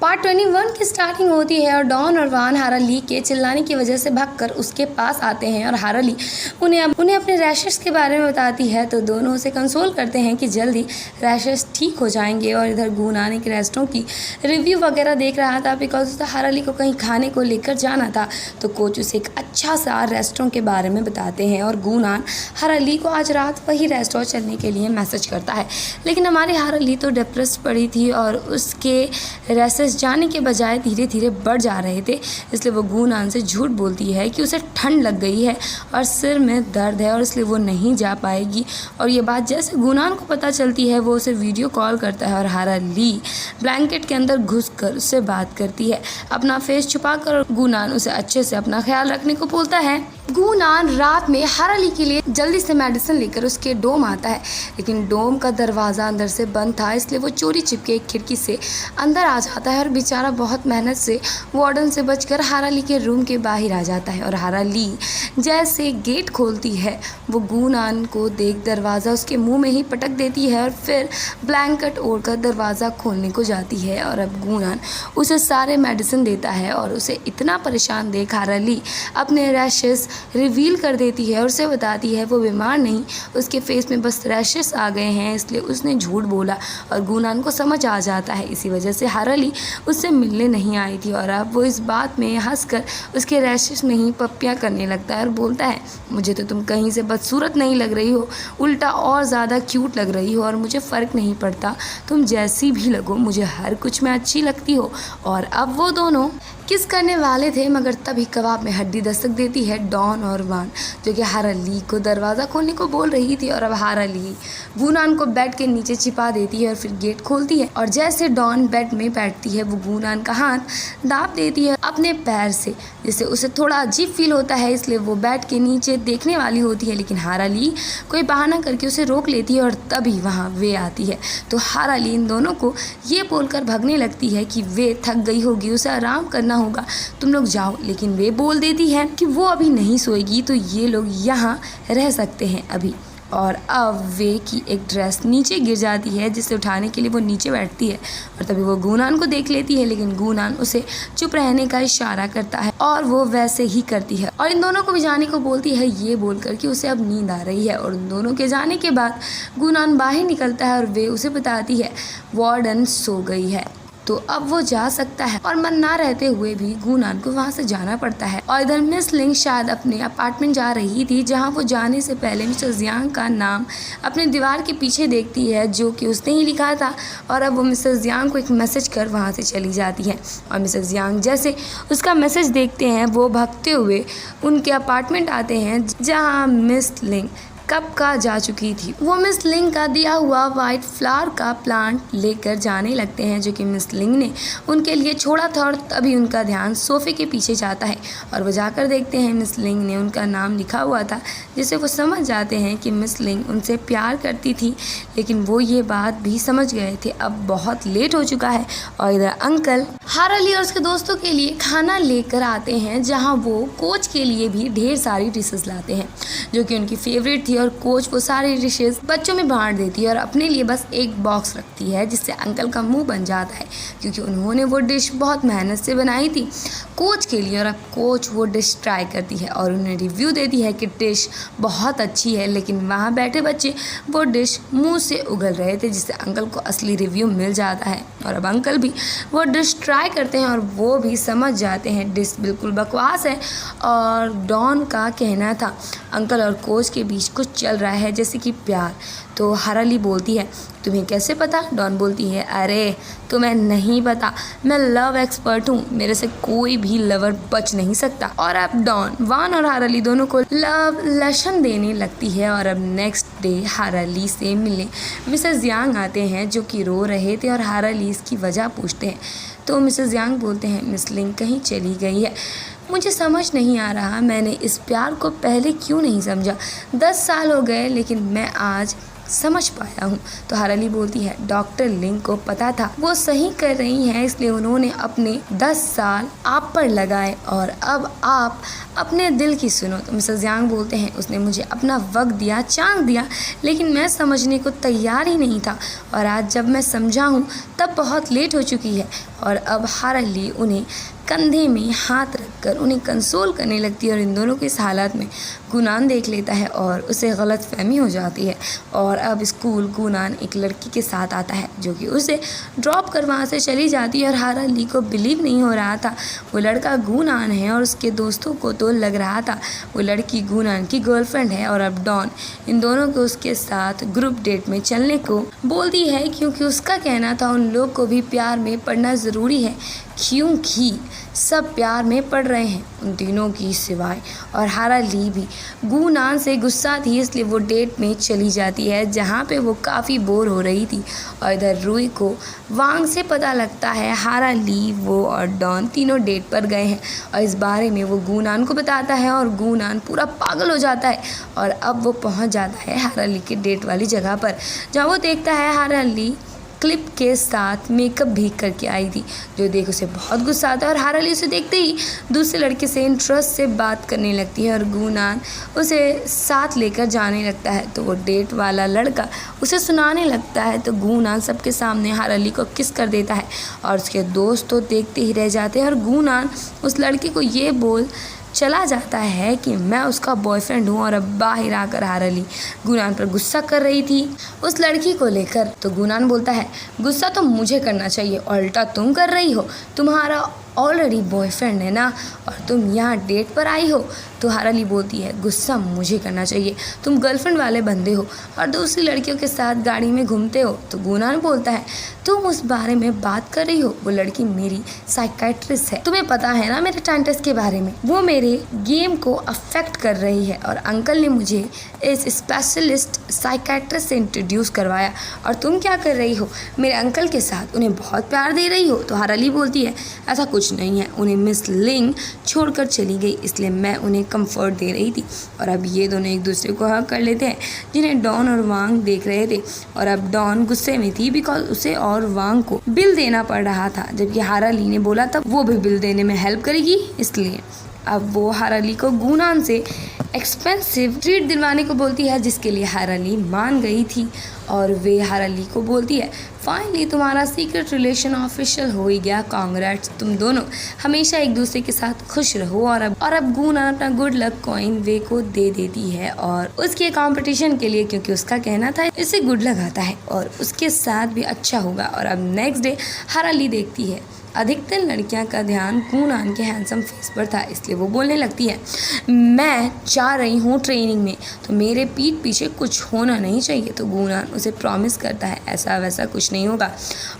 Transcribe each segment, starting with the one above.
Part 21 की starting होती है और डॉन और वान हारा ली के चिल्लाने की वजह से भागकर उसके पास आते हैं और हारा ली उन्हें अपने रैशेस के बारे में बताती है। तो दोनों उसे कंसोल करते हैं कि जल्दी रैशेस ठीक हो जाएंगे। और इधर गूनान एक रेस्टोरेंट की रिव्यू वगैरह देख रहा था बिकॉज उसे हारा ली को कहीं खाने को लेकर जाना था। तो कोच उसे एक अच्छा सा रेस्टोरेंट के बारे में बताते हैं और गूनान हारा ली को आज रात वही रेस्टोरेंट चलने के लिए मैसेज करता है। लेकिन हमारी हारा ली तो डिप्रेस पड़ी थी और उसके रैशेस जाने के बजाय धीरे धीरे बढ़ जा रहे थे, इसलिए वो गूनान से झूठ बोलती है कि उसे ठंड लग गई है और सिर में दर्द है और इसलिए वो नहीं जा पाएगी। और ये बात जैसे गूनान को पता चलती है वो उसे वीडियो कॉल करता है और हारा ली ब्लैंकेट के अंदर घुसकर उससे बात करती है, अपना फेस छुपाकर। गूनान उसे अच्छे से अपना ख्याल रखने को बोलता है। गूनान रात में हारा ली के लिए जल्दी से मेडिसिन लेकर उसके डोम आता है, लेकिन डोम का दरवाज़ा अंदर से बंद था, इसलिए वो चोरी छिपके एक खिड़की से अंदर आ जाता है और बेचारा बहुत मेहनत से वार्डन से बचकर हारा ली के रूम के बाहर आ जाता है। और हारा ली जैसे गेट खोलती है वो गूनान को देख दरवाज़ा उसके मुंह में ही पटक देती है और फिर ब्लैंकेट ओढ़कर दरवाज़ा खोलने को जाती है। और अब गूनान उसे सारे मेडिसिन देता है और उसे इतना परेशान देख हारा ली अपने रैशेस रिवील कर देती है और उसे बताती है वो बीमार नहीं, उसके फेस में बस रैशेस आ गए हैं, इसलिए उसने झूठ बोला। और गूनान को समझ आ जाता है, इसी वजह से हारा ली उससे मिलने नहीं आई थी। और अब वो इस बात में हंसकर उसके रैशेस में ही पप्पियाँ करने लगता है और बोलता है मुझे तो तुम कहीं से बदसूरत नहीं लग रही हो, उल्टा और ज़्यादा क्यूट लग रही हो और मुझे फ़र्क नहीं पड़ता तुम जैसी भी लगो, मुझे हर कुछ में अच्छी लगती हो। और अब वो दोनों किस करने वाले थे मगर तभी कबाब में हड्डी दस्तक देती है डॉन और वान, जो कि हारा ली को दरवाज़ा खोलने को बोल रही थी। और अब हारा ली गूनान को बेड के नीचे छिपा देती है और फिर गेट खोलती है। और जैसे डॉन बेड में बैठती है वो गूनान का हाथ दाब देती है अपने पैर से, जिससे उसे थोड़ा अजीब फील होता है, इसलिए वो बेड के नीचे देखने वाली होती है। लेकिन हारा ली कोई बहाना करके उसे रोक लेती है और तभी वहाँ वे आती है। तो हारा ली इन दोनों को ये बोलकर भागने लगती है कि वे थक गई होगी, उसे आराम करना होगा, तुम लोग जाओ। लेकिन वे बोल देती है कि वो अभी नहीं सोएगी, तो ये लोग यहाँ रह सकते हैं अभी। और अब वे की एक ड्रेस नीचे गिर जाती है, जिसे उठाने के लिए वो नीचे बैठती है और तभी वो गूनान को देख लेती है। लेकिन गूनान उसे चुप रहने का इशारा करता है और वो वैसे ही करती है और इन दोनों को भी जाने को बोलती है, ये बोलकर कि उसे अब नींद आ रही है। और उन दोनों के जाने के बाद गूनान बाहर निकलता है और वे उसे बताती है वार्डन सो गई है, तो अब वो जा सकता है। और मन ना रहते हुए भी गूनान को वहाँ से जाना पड़ता है। और इधर मिस लिंग शायद अपने अपार्टमेंट जा रही थी, जहाँ वो जाने से पहले मिस्टर जियांग का नाम अपने दीवार के पीछे देखती है, जो कि उसने ही लिखा था। और अब वो मिस्टर जियांग को एक मैसेज कर वहाँ से चली जाती है। और मिस्टर जियांग जैसे उसका मैसेज देखते हैं वो भागते हुए उनके अपार्टमेंट आते हैं, जहाँ मिस लिंग कब का जा चुकी थी। वो मिस लिंग का दिया हुआ वाइट फ्लावर का प्लांट लेकर जाने लगते हैं, जो कि मिस लिंग ने उनके लिए छोड़ा था। और तभी उनका ध्यान सोफे के पीछे जाता है और वो जाकर देखते हैं मिस लिंग ने उनका नाम लिखा हुआ था, जिससे वो समझ जाते हैं कि मिस लिंग उनसे प्यार करती थी। लेकिन वो ये बात भी समझ गए थे, अब बहुत लेट हो चुका है। और इधर अंकल हारा ली और उसके दोस्तों के लिए खाना लेकर आते हैं, जहाँ वो कोच के लिए भी ढेर सारी डिशेस लाते हैं, जो कि उनकी फेवरेट थी। और कोच वो सारी डिशेस बच्चों में बांट देती है और अपने लिए बस एक बॉक्स रखती है, जिससे अंकल का मुंह बन जाता है, क्योंकि उन्होंने वो डिश बहुत मेहनत से बनाई थी कोच के लिए। और अब कोच वो डिश ट्राई करती है और उन्हें रिव्यू देती है कि डिश बहुत अच्छी है। लेकिन वहाँ बैठे बच्चे वो डिश मुंह से उगल रहे थे, जिससे अंकल को असली रिव्यू मिल जाता है। और अब अंकल भी वो डिश ट्राई करते हैं और वो भी समझ जाते हैं डिश बिल्कुल बकवास है। और डॉन का कहना था अंकल और कोच के बीच कुछ चल रहा है, जैसे कि प्यार। तो हारा ली बोलती है तुम्हें कैसे पता? डॉन बोलती है अरे तुम्हें नहीं पता, मैं लव एक्सपर्ट हूँ, मेरे से कोई भी लवर बच नहीं सकता। और अब डॉन वान और हारा ली दोनों को लव लेसन देने लगती है। और अब नेक्स्ट डे हारा ली से मिलने मिसेस जियांग आते हैं, जो कि रो रहे थे और हारा ली इसकी वजह पूछते हैं। तो मिसेस जियांग बोलते हैं मिस लिंग कहीं चली गई है, मुझे समझ नहीं आ रहा मैंने इस प्यार को पहले क्यों नहीं समझा। 10 साल हो गए लेकिन मैं आज समझ पाया हूँ। तो हाराली बोलती है डॉक्टर लिंग को पता था वो सही कर रही हैं, इसलिए उन्होंने अपने 10 साल आप पर लगाए और अब आप अपने दिल की सुनो। तो मिसेस यांग बोलते हैं उसने मुझे अपना वक्त दिया, चांस दिया, लेकिन मैं समझने को तैयार ही नहीं था और आज जब मैं समझा हूँ तब बहुत लेट हो चुकी है। और अब हाराली उन्हें कंधे में हाथ रखकर उन्हें कंसोल करने लगती है और इन दोनों के इस हालात में गुनान देख लेता है और उसे गलत फहमी हो जाती है। और अब स्कूल गुनान एक लड़की के साथ आता है जो कि उसे ड्रॉप कर वहाँ से चली जाती है और हाराली को बिलीव नहीं हो रहा था वो लड़का गुनान है और उसके दोस्तों को तो लग रहा था वो लड़की गुनान की गर्लफ्रेंड है। और अब डॉन इन दोनों को उसके साथ ग्रुप डेट में चलने को बोलती है क्योंकि उसका कहना था उन लोग को भी प्यार में पड़ना ज़रूरी है क्योंकि सब प्यार में पड़ रहे हैं उन तीनों की सिवाय। और हाराली भी गुनान से गुस्सा थी इसलिए वो डेट में चली जाती है जहाँ पे वो काफ़ी बोर हो रही थी। और इधर रूई को वांग से पता लगता है हाराली वो और डॉन तीनों डेट पर गए हैं और इस बारे में वो गुनान को बताता है और गुनान पूरा पागल हो जाता है। और अब वो पहुँच जाता है हाराली के डेट वाली जगह पर जहाँ वो देखता है हाराली क्लिप के साथ मेकअप भी करके आई थी जो देख उसे बहुत गुस्सा आता है और हाराली उसे देखते ही दूसरे लड़के से इंटरेस्ट से बात करने लगती है और गुनान उसे साथ लेकर जाने लगता है। तो वो डेट वाला लड़का उसे सुनाने लगता है तो गुनान सबके सामने हाराली को किस कर देता है और उसके दोस्त तो देखते ही रह जाते हैं। और गुनान उस लड़के को ये बोल चला जाता है कि मैं उसका बॉयफ्रेंड हूँ। और अब बाहर आकर हाराली गुनान पर गुस्सा कर रही थी उस लड़की को लेकर। तो गुनान बोलता है गुस्सा तो मुझे करना चाहिए, उल्टा तुम कर रही हो, तुम्हारा ऑलरेडी बॉयफ्रेंड है ना और तुम यहाँ डेट पर आई हो। तो हाराली बोलती है गुस्सा मुझे करना चाहिए, तुम गर्लफ्रेंड वाले बंदे हो और दूसरी लड़कियों के साथ गाड़ी में घूमते हो। तो गुनान बोलता है तुम उस बारे में बात कर रही हो, वो लड़की मेरी साइकाइट्रिस्ट है, तुम्हें पता है ना मेरे टाइम के बारे में, वो मेरे गेम को अफेक्ट कर रही है और अंकल ने मुझे इस स्पेशलिस्ट साइकाइट्रिस्ट से इंट्रोड्यूस करवाया और तुम क्या कर रही हो मेरे अंकल के साथ, उन्हें बहुत प्यार दे रही हो। तो हाराली बोलती है ऐसा कुछ नहीं है, उन्हें मिस लिंग छोड़कर चली गई इसलिए मैं उन्हें कंफर्ट दे रही थी। और अब ये दोनों एक दूसरे को हक कर लेते हैं जिन्हें डॉन और वांग देख रहे थे। और अब डॉन गुस्से में थी बिकॉज उसे और वांग को बिल देना पड़ रहा था जबकि हाराली ने बोला था वो भी बिल देने में हेल्प करेगी। इसलिए अब वो हाराली को गुनान से एक्सपेंसिव ट्रीट दिलवाने को बोलती है जिसके लिए हाराली मान गई थी। और वे हाराली को बोलती है फाइनली तुम्हारा सीक्रेट रिलेशन ऑफिशियल हो ही गया, कांग्रेट्स, तुम दोनों हमेशा एक दूसरे के साथ खुश रहो। और अब गुनान अपना गुड लक कॉइन वे को दे देती है और उसके कंपटीशन के लिए क्योंकि उसका कहना था इससे गुड लक आता है और उसके साथ भी अच्छा होगा। और अब नेक्स्ट डे हाराली देखती है अधिकतर लड़कियां का ध्यान गुनान के हैंडसम फेस पर था इसलिए वो बोलने लगती है मैं जा रही हूँ ट्रेनिंग में तो मेरे पीठ पीछे कुछ होना नहीं चाहिए। तो गुनान उसे प्रॉमिस करता है ऐसा वैसा कुछ नहीं होगा।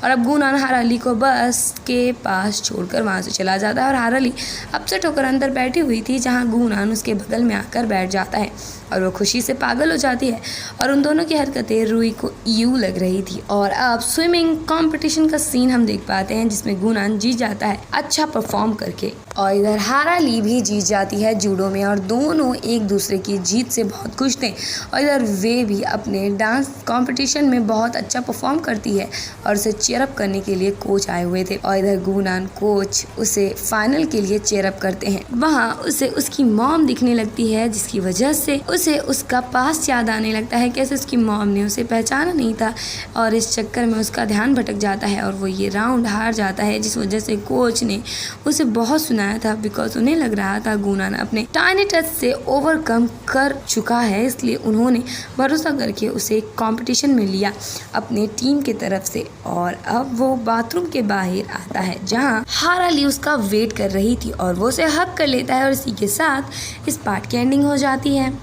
और अब गुनान हाराली को बस के पास छोड़कर वहाँ से चला जाता है और हाराली अपसेट होकर अंदर बैठी हुई थी जहाँ गुनान उसके बगल में आकर बैठ जाता है और वो खुशी से पागल हो जाती है। और उन दोनों की हरकतें रूई को यूं लग रही थी। और अब स्विमिंग कंपटीशन का सीन हम देख पाते हैं जिसमें गुनान जीत जाता है अच्छा परफॉर्म करके और इधर हाराली भी जीत जाती है जूडो में और दोनों एक दूसरे की जीत से बहुत खुश थे। और इधर वे भी अपने डांस कंपटीशन में बहुत अच्छा परफॉर्म करती है और उसे चेयरअप करने के लिए कोच आए हुए थे। और इधर गुनान कोच उसे फाइनल के लिए चेयरअप करते हैं। वहाँ उसे उसकी मॉम दिखने लगती है जिसकी वजह से उसे उसका पास याद आने लगता है कैसे उसकी मॉम ने उसे पहचाना नहीं था और इस चक्कर में उसका ध्यान भटक जाता है और वो ये राउंड हार जाता है जिस वजह से कोच ने उसे बहुत सुनाया था बिकॉज उन्हें लग रहा था गुनान अपने टाइनी टच से ओवरकम कर चुका है इसलिए उन्होंने भरोसा करके उसे कंपटीशन में लिया अपने टीम की तरफ से। और अब वो बाथरूम के बाहर आता है जहाँ हाराली उसका वेट कर रही थी और वो उसे हक कर लेता है और इसी के साथ इस पार्ट की एंडिंग हो जाती है।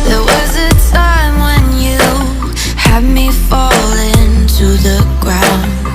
There was a time when you had me falling to the ground.